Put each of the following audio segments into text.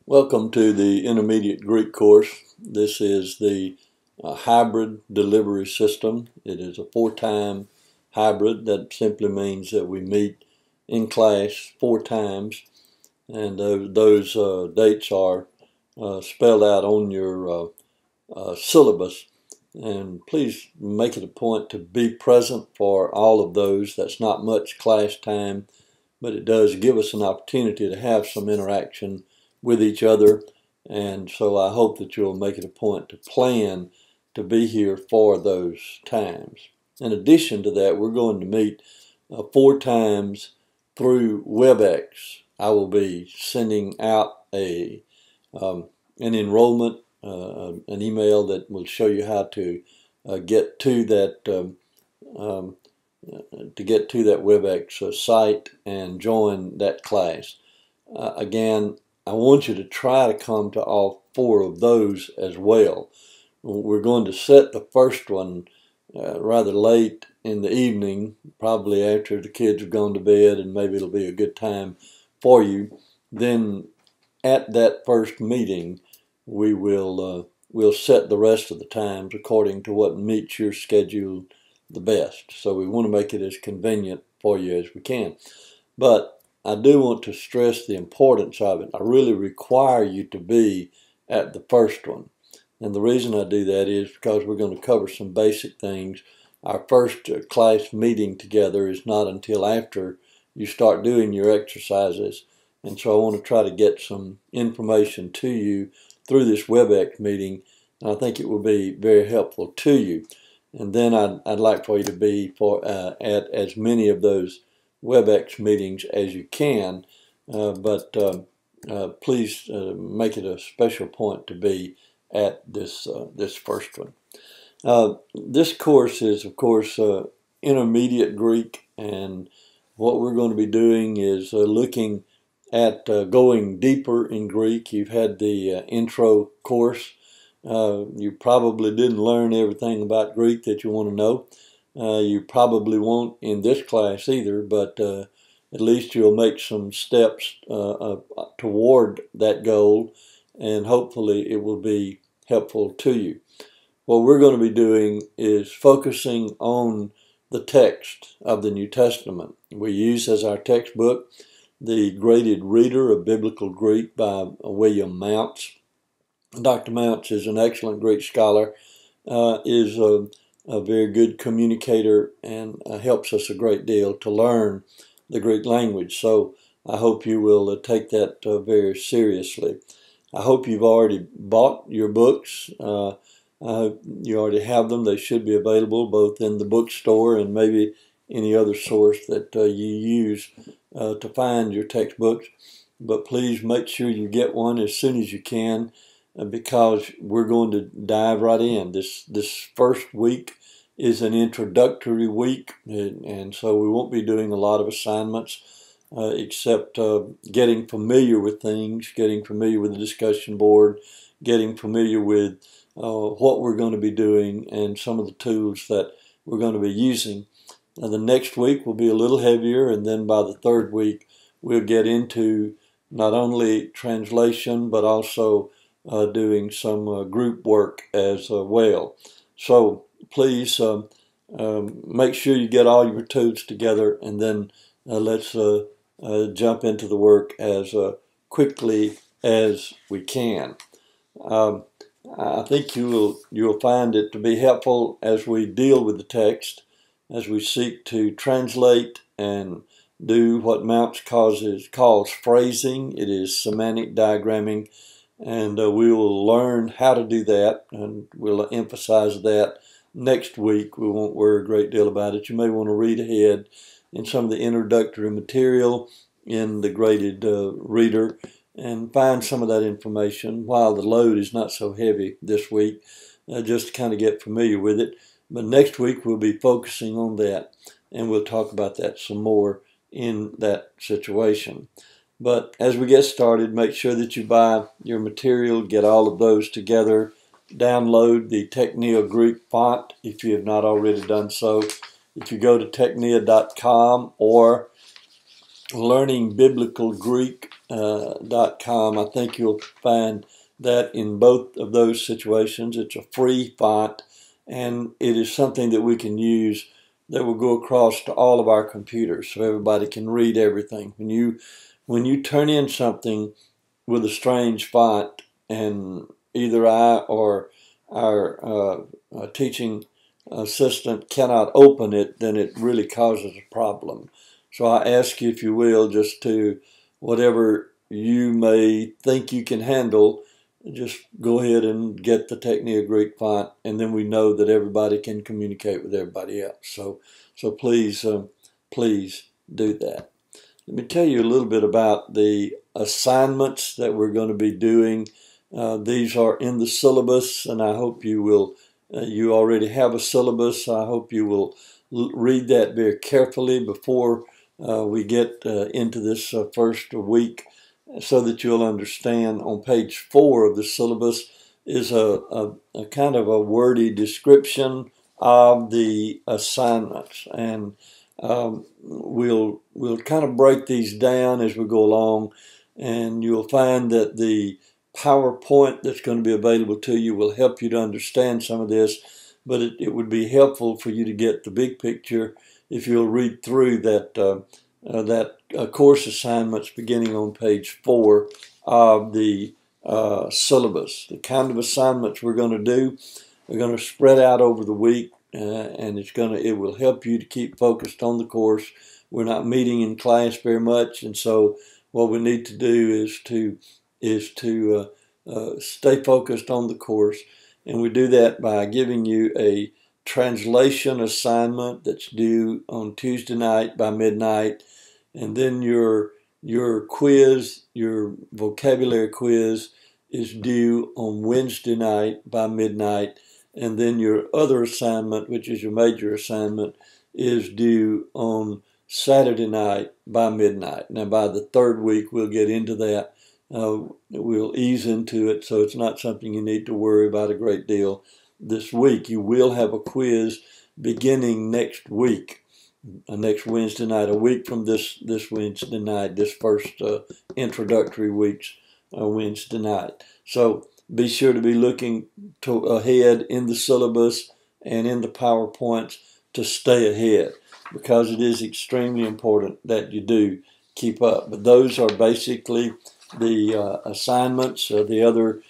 Welcome to the Intermediate Greek course. This is the hybrid delivery system. It is a 4-time hybrid. That simply means that we meet in class 4 times, and those dates are spelled out on your syllabus. And please make it a point to be present for all of those. That's not much class time, but it does give us an opportunity to have some interaction with each other. And so I hope that you'll make it a point to plan to be here for those times. In addition to that, we're going to meet 4 times through WebEx. I will be sending out an enrollment, an email that will show you how to get to that WebEx site and join that class. Again, I want you to try to come to all 4 of those as well. We're going to set the first one rather late in the evening, probably after the kids have gone to bed, and maybe it'll be a good time for you. Then at that first meeting, we'll set the rest of the times according to what meets your schedule the best. So we want to make it as convenient for you as we can. But I do want to stress the importance of it. I really require you to be at the first one. And the reason I do that is because we're going to cover some basic things. Our first class meeting together is not until after you start doing your exercises. And so I want to try to get some information to you through this WebEx meeting. And I think it will be very helpful to you. And then I'd like for you to be at as many of those WebEx meetings as you can, but please make it a special point to be at this first one. This course is, of course, Intermediate Greek, and what we're going to be doing is looking at going deeper in Greek. You've had the intro course. You probably didn't learn everything about Greek that you want to know. You probably won't in this class either, but at least you'll make some steps toward that goal, and hopefully it will be helpful to you. What we're going to be doing is focusing on the text of the New Testament. We use as our textbook the Graded Reader of Biblical Greek by William Mounce. Dr. Mounce is an excellent Greek scholar, is a very good communicator, and helps us a great deal to learn the Greek language. So I hope you will take that very seriously. I hope you've already bought your books. I hope you already have them. They should be available both in the bookstore and maybe any other source that you use to find your textbooks. But please make sure you get one as soon as you can, because we're going to dive right in. This first week is an introductory week, and so we won't be doing a lot of assignments except getting familiar with things, getting familiar with the discussion board, getting familiar with what we're going to be doing and some of the tools that we're going to be using. The next week will be a little heavier, and then by the third week we'll get into not only translation but also doing some group work as well. So please make sure you get all your tools together, and then let's jump into the work as quickly as we can. I think you'll find it to be helpful as we deal with the text, as we seek to translate and do what Mounce calls phrasing. It is semantic diagramming, and we will learn how to do that, and we'll emphasize that next week. We won't worry a great deal about it. You may want to read ahead in some of the introductory material in the Graded Reader and find some of that information while the load is not so heavy this week, just to kind of get familiar with it. But next week we'll be focusing on that, and we'll talk about that some more in that situation. But as we get started, make sure that you buy your material, get all of those together, download the Technia Greek font if you have not already done so. If you go to technia.com or learningbiblicalgreek.com. I think you'll find that in both of those situations. It's a free font, and it is something that we can use that will go across to all of our computers so everybody can read everything. When you turn in something with a strange font and either I or our teaching assistant cannot open it, then it really causes a problem. So I ask you, if you will, just to, whatever you may think you can handle, just go ahead and get the Technia Greek font, and then we know that everybody can communicate with everybody else. So please, please do that. Let me tell you a little bit about the assignments that we're going to be doing. These are in the syllabus, and I hope you will. You already have a syllabus. I hope you will read that very carefully before we get into this first week, so that you'll understand. On page 4 of the syllabus is a kind of a wordy description of the assignments, and we'll kind of break these down as we go along, and you'll find that the PowerPoint that's going to be available to you will help you to understand some of this, but it would be helpful for you to get the big picture if you'll read through that course assignments beginning on page 4 of the syllabus. The kind of assignments we're going to do, we're going to spread out over the week, and it will help you to keep focused on the course. We're not meeting in class very much, and so what we need to do is to stay focused on the course, and we do that by giving you a translation assignment that's due on Tuesday night by midnight, and then your quiz, your vocabulary quiz, is due on Wednesday night by midnight, and then your other assignment, which is your major assignment, is due on Saturday night by midnight. Now, by the third week, we'll get into that. We'll ease into it, so it's not something you need to worry about a great deal this week. You will have a quiz beginning next week, next Wednesday night, a week from this Wednesday night, this first introductory week's Wednesday night. So be sure to be looking ahead in the syllabus and in the PowerPoints to stay ahead, because it is extremely important that you do keep up. But those are basically the assignments. The other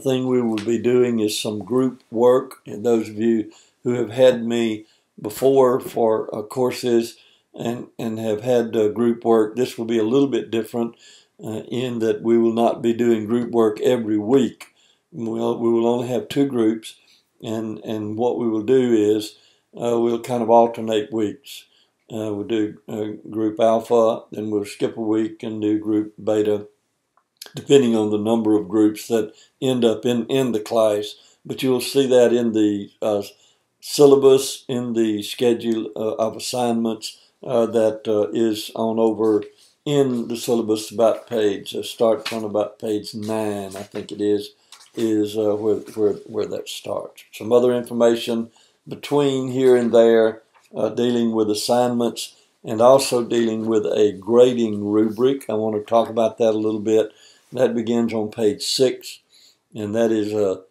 thing we will be doing is some group work. And those of you who have had me before for courses and have had group work, this will be a little bit different in that we will not be doing group work every week. We will only have 2 groups, and what we will do is we'll kind of alternate weeks. We'll do group alpha, then we'll skip a week and do group beta, depending on the number of groups that end up in the class. But you'll see that in the syllabus, in the schedule of assignments that is on over in the syllabus, about page, starts on about page 9, I think it is where that starts. Some other information between here and there dealing with assignments and also dealing with a grading rubric. I want to talk about that a little bit. That begins on page 6, and that is a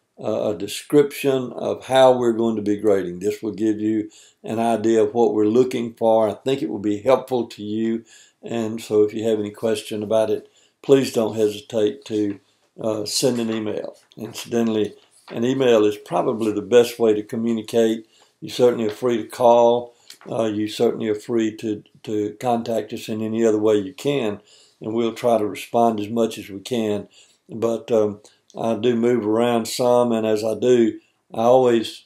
description of how we're going to be grading. This will give you an idea of what we're looking for. I think it will be helpful to you, and so if you have any question about it, please don't hesitate to send an email. Incidentally, an email is probably the best way to communicate. You certainly are free to call. You certainly are free to contact us in any other way you can, and we'll try to respond as much as we can. But I do move around some, and as I do, I always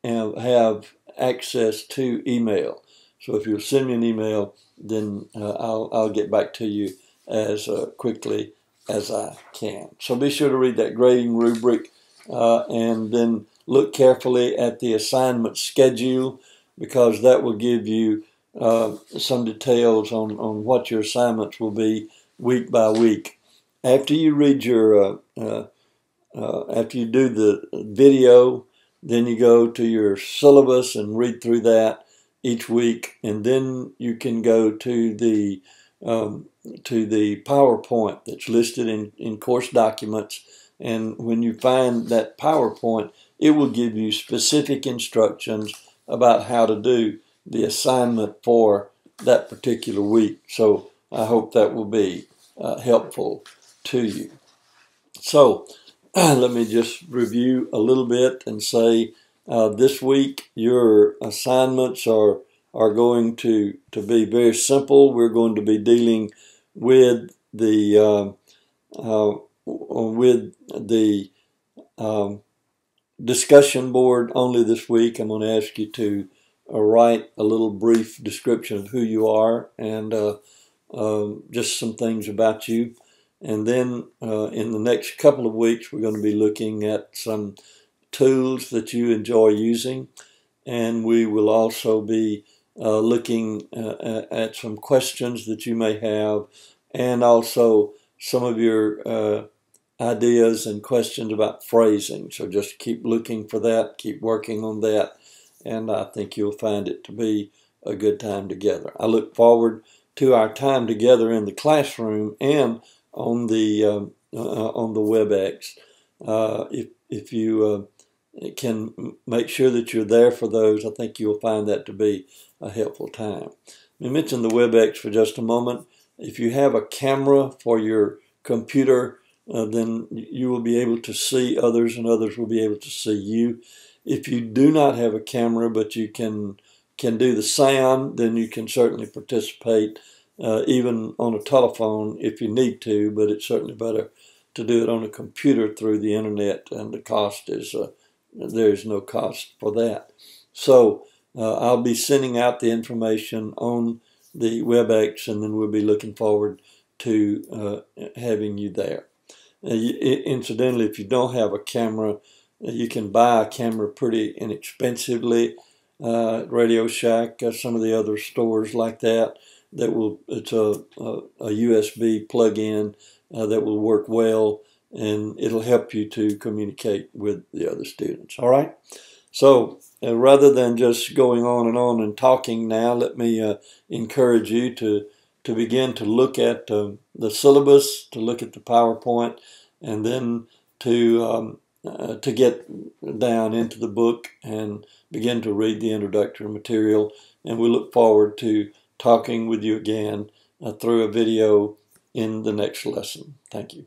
have access to email. So if you'll send me an email, then I'll get back to you as quickly as I can. So be sure to read that grading rubric and then look carefully at the assignment schedule, because that will give you some details on what your assignments will be week by week. After you read your, after you do the video, then you go to your syllabus and read through that each week, and then you can go to the to the PowerPoint that's listed in course documents. And when you find that PowerPoint, it will give you specific instructions about how to do the assignment for that particular week. So I hope that will be helpful to you. So let me just review a little bit and say this week your assignments are going to be very simple. We're going to be dealing with the discussion board only this week. I'm going to ask you to write a little brief description of who you are and just some things about you. And then in the next couple of weeks, we're going to be looking at some tools that you enjoy using. And we will also be looking at some questions that you may have, and also some of your ideas and questions about phrasing. So just keep looking for that, keep working on that, and I think you'll find it to be a good time together. I look forward to our time together in the classroom and on the WebEx. If you can make sure that you're there for those, I think you'll find that to be a helpful time. Let me mention the WebEx for just a moment. If you have a camera for your computer, then you will be able to see others and others will be able to see you. If you do not have a camera but you can do the sound, then you can certainly participate even on a telephone if you need to, but it's certainly better to do it on a computer through the internet, and the cost is there's no cost for that. So I'll be sending out the information on the WebEx, and then we'll be looking forward to having you there. Incidentally, if you don't have a camera, you can buy a camera pretty inexpensively at Radio Shack, some of the other stores like that. It's a USB plug-in that will work well, and it'll help you to communicate with the other students. All right. So rather than just going on and talking now, let me encourage you to begin to look at the syllabus, to look at the PowerPoint, and then to get down into the book and begin to read the introductory material. And we look forward to talking with you again through a video in the next lesson. Thank you.